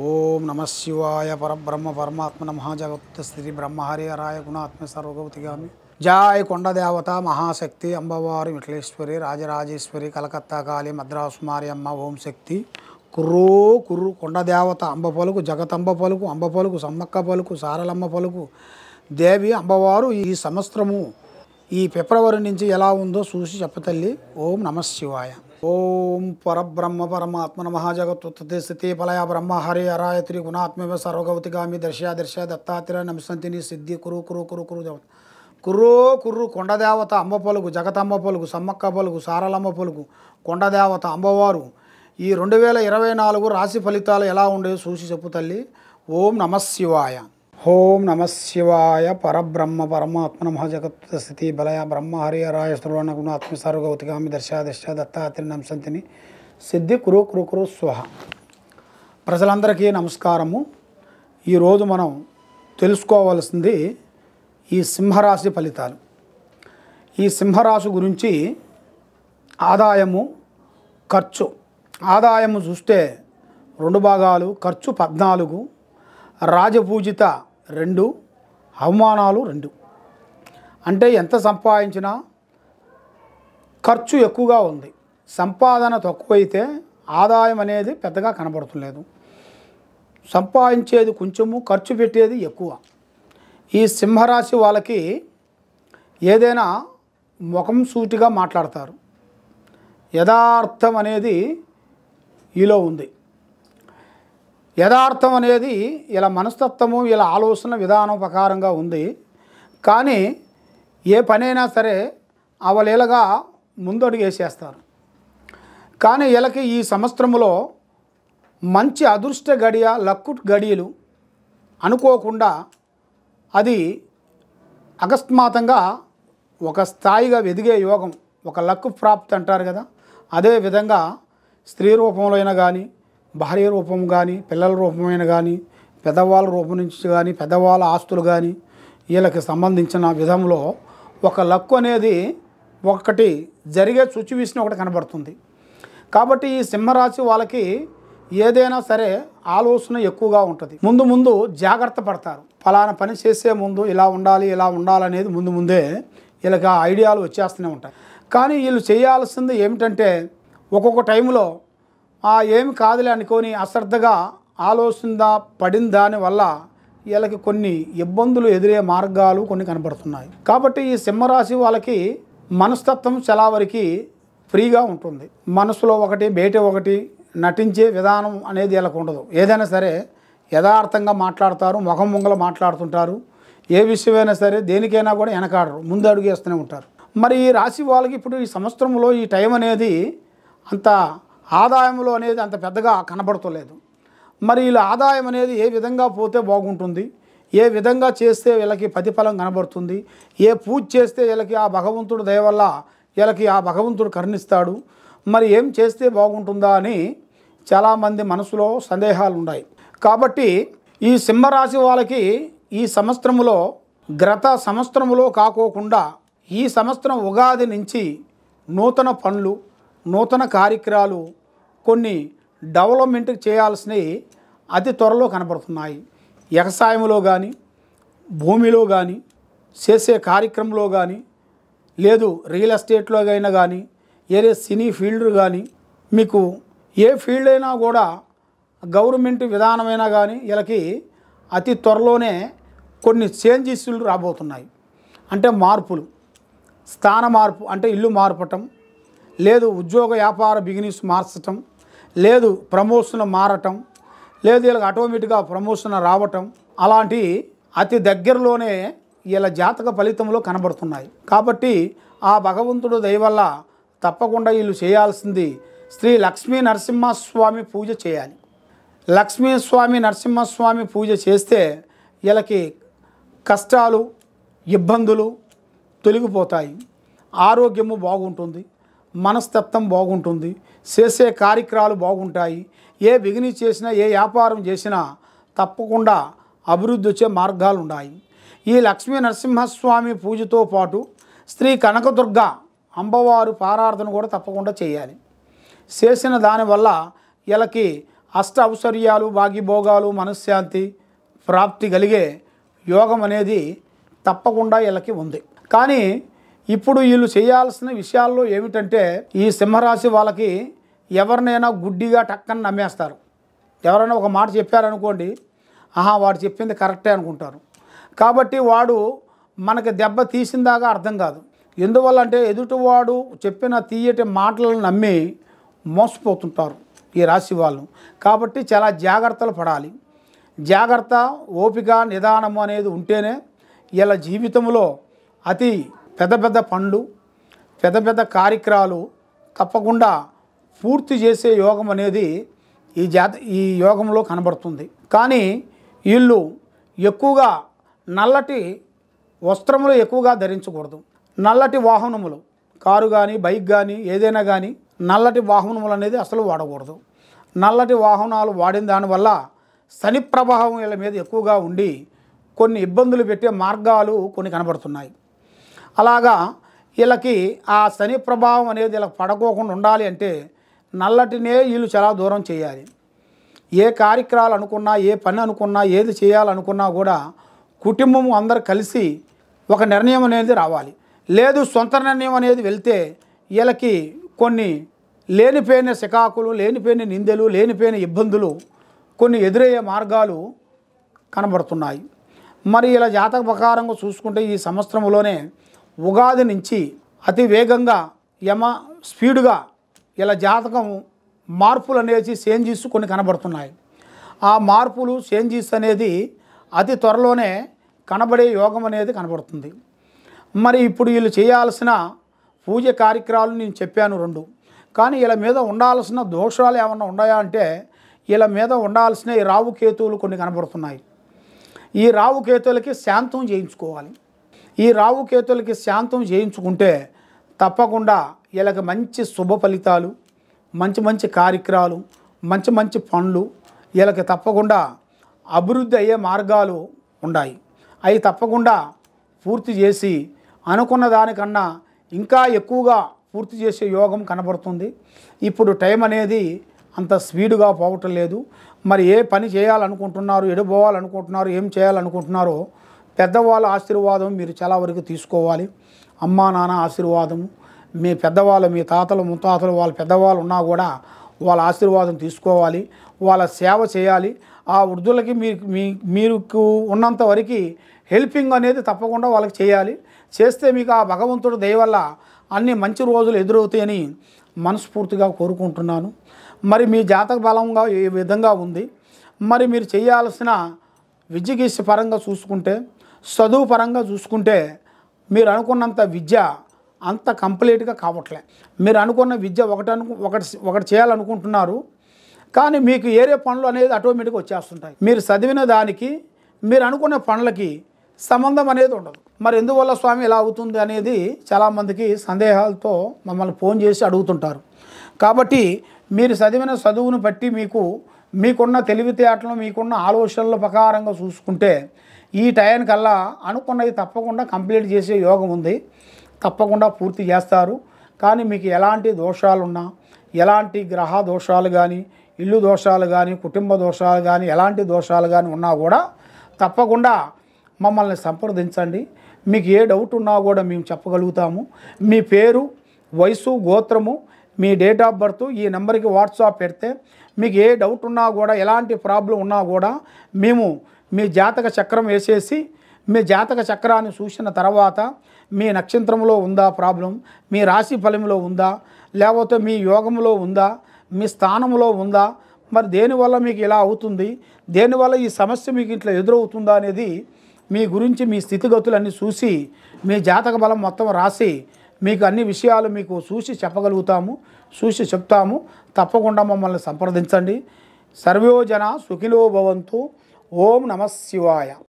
ఓం నమ శివాయ పరబ్రహ్మ పరమాత్మ మహాజగత్ స్థితి బ్రహ్మహరి హరాయ గుణాత్మ సర్వగౌతిగామి జయ కొండదేవత మహాశక్తి అంబవారి విఠలేశ్వరి రాజరాజేశ్వరి కలకత్తా కాళీ మద్రాసు మారియమ్మ ఓం శక్తి కుర్రో కుర్రు కొండదేవత అంబ పలుకు జగతంబ పలుకు అంబ పలుకు సమ్మక్క పలుకు సారలమ్మ పలుకు దేవి అంబవారు ఈ సంవత్సరము ఈ ఫిబ్రవరి నుంచి ఎలా ఉందో చూసి చెప్పతల్లి. ఓం నమ శివాయ. ఓం పరబ్రహ్మ పరమాత్మ మహాజగత్తుత్తే స్థితి ఫలయ బ్రహ్మ హరి హరాయ త్రిగుణాత్మ సర్వగౌతిగామి దర్శ దత్తాత్రేయ నమసంతిని సిద్ధి కురు కురు కురు కురు దేవత కుర్రో కుర్రు కొండదేవత అంబ పలుకు జగతమ్మ పలుకు సమ్మక్క పలుకు సారలమ్మ పలుకు కొండదేవత అంబవారు ఈ 2024 రాశి ఫలితాలు ఎలా ఉండేవి చూసి చెప్పు తల్లి. ఓం నమ శివాయ. ఓం నమ శివాయ పరబ్రహ్మ పరమాత్మ మహాజగత్ స్థితి బలయ బ్రహ్మ హరి హరాయ సర్వగుణాత్మ సర్వగౌతిగామి దర్శ దత్తాత్రేయ నమసంతిని సిద్ధి కురు కురు కురు స్వహ. ప్రజలందరికీ నమస్కారము. ఈరోజు మనం తెలుసుకోవాల్సింది ఈ సింహరాశి ఫలితాలు. ఈ సింహరాశి గురించి ఆదాయము ఖర్చు. ఆదాయము చూస్తే 2 భాగాలు, ఖర్చు 14, రాజపూజిత 2, అవమానాలు 2. అంటే ఎంత సంపాదించినా ఖర్చు ఎక్కువగా ఉంది, సంపాదన తక్కువైతే ఆదాయం అనేది పెద్దగా కనబడుతులేదు. సంపాదించేది కొంచెము, ఖర్చు పెట్టేది ఎక్కువ. ఈ సింహరాశి వాళ్ళకి ఏదైనా ముఖం సూటిగా మాట్లాడతారు. యథార్థం అనేది ఈలో ఉంది. యథార్థం అనేది ఇలా మనస్తత్వము, ఇలా ఆలోచన విధానం ప్రకారంగా ఉంది. కానీ ఏ పనైనా సరే అవలీలగా ముందడుగు వేసేస్తారు. కానీ వీళ్ళకి ఈ సంవత్సరంలో మంచి అదృష్ట గడియ, లక్కు గడియలు అనుకోకుండా అది అకస్మాత్తుగా ఒక స్థాయిగా ఎదిగే యోగం, ఒక లక్కు ప్రాప్తి అంటారు కదా, అదే విధంగా స్త్రీ రూపంలో అయినా కానీ, భార్య రూపం కానీ, పిల్లల రూపమైన కానీ, పెద్దవాళ్ళ రూపం నుంచి కానీ, పెద్దవాళ్ళ ఆస్తులు కానీ వీళ్ళకి సంబంధించిన విధంలో ఒక లక్కు అనేది ఒకటి జరిగే సిచ్యువేషన్ ఒకటి కనబడుతుంది. కాబట్టి ఈ సింహరాశి వాళ్ళకి ఏదైనా సరే ఆలోచన ఎక్కువగా ఉంటుంది. ముందు జాగ్రత్త పడతారు. ఫలానా పని చేసే ముందు ఇలా ఉండాలి, ఇలా ఉండాలనేది ముందే వీళ్ళకి ఆ ఐడియాలు వచ్చేస్తూనే ఉంటాయి. కానీ వీళ్ళు చేయాల్సింది ఏమిటంటే ఒక్కొక్క టైంలో ఏమి కాదులే అనుకొని అశ్రద్ధగా ఆలోచన పడిన దానివల్ల వీళ్ళకి కొన్ని ఇబ్బందులు ఎదురే మార్గాలు కొన్ని కనబడుతున్నాయి. కాబట్టి ఈ సింహరాశి వాళ్ళకి మనస్తత్వం చాలా వరకు ఫ్రీగా ఉంటుంది. మనసులో ఒకటి, బయట ఒకటి నటించే విధానం అనేది వీళ్ళకు ఉండదు. ఏదైనా సరే యథార్థంగా మాట్లాడతారు, ముఖం ముంగల మాట్లాడుతుంటారు. ఏ విషయమైనా సరే దేనికైనా కూడా వెనకాడరు, ముందు అడుగు వేస్తూనే ఉంటారు. మరి ఈ రాశి వాళ్ళకి ఇప్పుడు ఈ సంవత్సరంలో ఈ టైం అనేది అంత ఆదాయంలో అనేది అంత పెద్దగా కనబడతలేదు. మరి వీళ్ళ ఆదాయం అనేది ఏ విధంగా పోతే బాగుంటుంది, ఏ విధంగా చేస్తే వీళ్ళకి ప్రతిఫలం కనబడుతుంది, ఏ పూజ చేస్తే వీళ్ళకి ఆ భగవంతుడు దయ వల్ల వీళ్ళకి ఆ భగవంతుడు కరుణిస్తాడు, మరి ఏం చేస్తే బాగుంటుందా అని చాలామంది మనసులో సందేహాలు ఉన్నాయి. కాబట్టి ఈ సింహరాశి వాళ్ళకి ఈ సంవత్సరంలో గత సంవత్సరంలో కాకోకుండా ఈ సంవత్సరం ఉగాది నుంచి నూతన పనులు, నూతన కార్యక్రమాలు కొన్ని డెవలప్మెంట్ చేయాల్సినవి అతి త్వరలో కనబడుతున్నాయి. వ్యవసాయంలో కానీ, భూమిలో కానీ, చేసే కార్యక్రమంలో కానీ, లేదు రియల్ ఎస్టేట్లో అయినా కానీ, ఏరే సినీ ఫీల్డ్ కానీ, మీకు ఏ ఫీల్డ్ అయినా కూడా గవర్నమెంట్ విధానమైనా కానీ వీళ్ళకి అతి త్వరలోనే కొన్ని చేంజెస్లు రాబోతున్నాయి. అంటే మార్పులు, స్థాన మార్పు అంటే ఇల్లు మార్పటం, లేదు ఉద్యోగ వ్యాపార బిజినెస్ మార్చటం, లేదు ప్రమోషన్ మారటం, లేదు వీళ్ళకి ఆటోమేటిక్గా ప్రమోషన్ రావటం, అలాంటి అతి దగ్గరలోనే వీళ్ళ జాతక ఫలితంలో కనబడుతున్నాయి. కాబట్టి ఆ భగవంతుడు దయ వల్ల తప్పకుండా వీళ్ళు చేయాల్సింది శ్రీ లక్ష్మీ నరసింహస్వామి పూజ చేయాలి. లక్ష్మీస్వామి నరసింహస్వామి పూజ చేస్తే వీళ్ళకి కష్టాలు, ఇబ్బందులు తొలగిపోతాయి, ఆరోగ్యము బాగుంటుంది, మనస్తత్వం బాగుంటుంది, చేసే కార్యక్రమాలు బాగుంటాయి. ఏ బిజినెస్ చేసినా, ఏ వ్యాపారం చేసినా తప్పకుండా అభివృద్ధి వచ్చే మార్గాలు ఉన్నాయి. ఈ లక్ష్మీ నరసింహస్వామి పూజతో పాటు శ్రీ కనకదుర్గ అమ్మవారు పారార్థన కూడా తప్పకుండా చేయాలి. చేసిన దానివల్ల వీళ్ళకి అష్ట ఔశ్వర్యాలు భాగ్యభోగాలు మనశ్శాంతి ప్రాప్తి కలిగే యోగం అనేది తప్పకుండా వీళ్ళకి ఉంది. కానీ ఇప్పుడు వీళ్ళు చేయాల్సిన విషయాల్లో ఏమిటంటే ఈ సింహరాశి వాళ్ళకి ఎవరినైనా గుడ్డిగా టక్కని నమ్మేస్తారు. ఎవరైనా ఒక మాట చెప్పారనుకోండి, ఆహా వాడు చెప్పింది కరెక్టే అనుకుంటారు. కాబట్టి వాడు మనకి దెబ్బ తీసిందాగా అర్థం కాదు. ఎందువల్ల అంటే ఎదుటివాడు చెప్పిన తీయటి మాటలను నమ్మి మోసపోతుంటారు ఈ రాశి వాళ్ళు. కాబట్టి చాలా జాగ్రత్తలు పడాలి. జాగ్రత్త, ఓపిక, నిదానము అనేది ఉంటేనే వీళ్ళ జీవితంలో అతి పెద్ద పెద్ద పనులు, పెద్ద పెద్ద కార్యక్రమాలు తప్పకుండా పూర్తి చేసే యోగం అనేది ఈ యోగంలో కనబడుతుంది. కానీ వీళ్ళు ఎక్కువగా నల్లటి వస్త్రములు ఎక్కువగా ధరించకూడదు. నల్లటి వాహనములు, కారు కానీ బైక్ కానీ ఏదైనా కానీ నల్లటి వాహనములు అనేది అసలు వాడకూడదు. నల్లటి వాహనాలు వాడిన దానివల్ల శని ప్రభావం వీళ్ళ మీద ఎక్కువగా ఉండి కొన్ని ఇబ్బందులు పెట్టే మార్గాలు కొన్ని కనబడుతున్నాయి. అలాగా వీళ్ళకి ఆ శని ప్రభావం అనేది వీళ్ళకి పడకోకుండా ఉండాలి అంటే నల్లటినే వీళ్ళు చాలా దూరం చేయాలి. ఏ కార్యక్రమాలు అనుకున్నా, ఏ పని అనుకున్నా, ఏది చేయాలనుకున్నా కూడా కుటుంబం అందరు కలిసి ఒక నిర్ణయం అనేది రావాలి. లేదు సొంత నిర్ణయం అనేది వెళ్తే వీళ్ళకి కొన్ని లేనిపోయిన సికాకులు, లేనిపోయిన నిందలు, లేనిపోయిన ఇబ్బందులు కొన్ని ఎదురయ్యే మార్గాలు కనబడుతున్నాయి. మరి ఇలా జాతక ప్రకారంగా చూసుకుంటే ఈ సంవత్సరంలోనే ఉగాది నుంచి అతి వేగంగా స్పీడ్గా ఇలా జాతకం మార్పులు అనేది చేంజెస్ కొన్ని కనబడుతున్నాయి. ఆ మార్పులు చేంజెస్ అనేది అతి త్వరలోనే కనబడే యోగం అనేది కనబడుతుంది. మరి ఇప్పుడు వీళ్ళు చేయాల్సిన పూజ కార్యక్రమాలు నేను చెప్పాను 2. కానీ వీళ్ళ మీద ఉండాల్సిన దోషాలు ఏమన్నా ఉన్నాయా అంటే వీళ్ళ మీద ఉండాల్సిన ఈ రావుకేతువులు కొన్ని కనబడుతున్నాయి. ఈ రావుకేతువులకి శాంతం చేయించుకోవాలి. ఈ రావుకేతువులకి శాంతం చేయించుకుంటే తప్పకుండా వీళ్ళకి మంచి శుభ ఫలితాలు, మంచి మంచి కార్యక్రమాలు, మంచి మంచి పనులు వీళ్ళకి తప్పకుండా అభివృద్ధి అయ్యే మార్గాలు ఉన్నాయి. అవి తప్పకుండా పూర్తి చేసి అనుకున్న దానికన్నా ఇంకా ఎక్కువగా పూర్తి చేసే యోగం కనబడుతుంది. ఇప్పుడు టైం అనేది అంత స్పీడ్గా పోవటం లేదు. మరి ఏ పని చేయాలనుకుంటున్నారు, ఎడిపోవాలనుకుంటున్నారు, ఏం చేయాలనుకుంటున్నారో పెద్దవాళ్ళ ఆశీర్వాదం మీరు చాలా వరకు తీసుకోవాలి. అమ్మా నాన్న ఆశీర్వాదము, మీ పెద్దవాళ్ళు, మీ తాతలు ముత్తాతలు వాళ్ళ పెద్దవాళ్ళు ఉన్నా కూడా వాళ్ళ ఆశీర్వాదం తీసుకోవాలి. వాళ్ళ సేవ చేయాలి. ఆ వృద్ధులకి మీకు ఉన్నంత వరకు హెల్పింగ్ అనేది తప్పకుండా వాళ్ళకి చేయాలి. చేస్తే మీకు ఆ భగవంతుడు దయ వల్ల అన్ని మంచి రోజులు ఎదురవుతాయని మనస్ఫూర్తిగా కోరుకుంటున్నాను. మరి మీ జాతక బలంగా ఏ విధంగా ఉంది, మరి మీరు చేయాల్సిన విద్యగీస పరంగా చూసుకుంటే, చదువు పరంగా చూసుకుంటే మీరు అనుకున్నంత విద్య అంత కంప్లీట్గా కావట్లే. మీరు అనుకున్న విద్య ఒకటి చేయాలనుకుంటున్నారు, కానీ మీకు ఏరే పనులు అనేది ఆటోమేటిక్గా వచ్చేస్తుంటాయి. మీరు చదివిన దానికి మీరు అనుకున్న పనులకి సంబంధం అనేది ఉండదు. మరి ఎందువల్ల స్వామి ఇలా అవుతుంది అనేది చాలామందికి సందేహాలతో మమ్మల్ని ఫోన్ చేసి అడుగుతుంటారు. కాబట్టి మీరు చదివిన చదువును బట్టి మీకున్న తెలివితేటలు, మీకున్న ఆలోచనల ప్రకారంగా చూసుకుంటే ఈ టైంకల్లా అనుకున్నది తప్పకుండా కంప్లీట్ చేసే యోగం ఉంది. తప్పకుండా పూర్తి చేస్తారు. కానీ మీకు ఎలాంటి దోషాలున్నా, ఎలాంటి గ్రహ దోషాలు కానీ, ఇల్లు దోషాలు కానీ, కుటుంబ దోషాలు కానీ, ఎలాంటి దోషాలు కానీ ఉన్నా కూడా తప్పకుండా మమ్మల్ని సంప్రదించండి. మీకు ఏ డౌట్ ఉన్నా కూడా మేము చెప్పగలుగుతాము. మీ పేరు, వయసు, గోత్రము, మీ డేట్ ఆఫ్ బర్త్ ఈ నెంబర్కి వాట్సాప్ పెడితే మీకు ఏ డౌట్ ఉన్నా కూడా, ఎలాంటి ప్రాబ్లం ఉన్నా కూడా మేము మీ జాతక చక్రం వేసేసి మీ జాతక చక్రాన్ని చూసిన తర్వాత మీ నక్షత్రంలో ఉందా ప్రాబ్లం, మీ రాశి ఫలంలో ఉందా, లేకపోతే మీ యోగంలో ఉందా, మీ స్థానంలో ఉందా, మరి దేనివల్ల మీకు ఇలా అవుతుంది, దేనివల్ల ఈ సమస్య మీకు ఇట్లా ఎదురవుతుందా అనేది మీ గురించి మీ స్థితిగతులన్నీ చూసి మీ జాతక బలం మొత్తం రాసి మీకు అన్ని విషయాలు మీకు చూసి చెప్పగలుగుతాము, చూసి చెప్తాము. తప్పకుండా మమ్మల్ని సంప్రదించండి. సర్వోజన సుఖినో భవంతు. ఓం నమః శివాయ.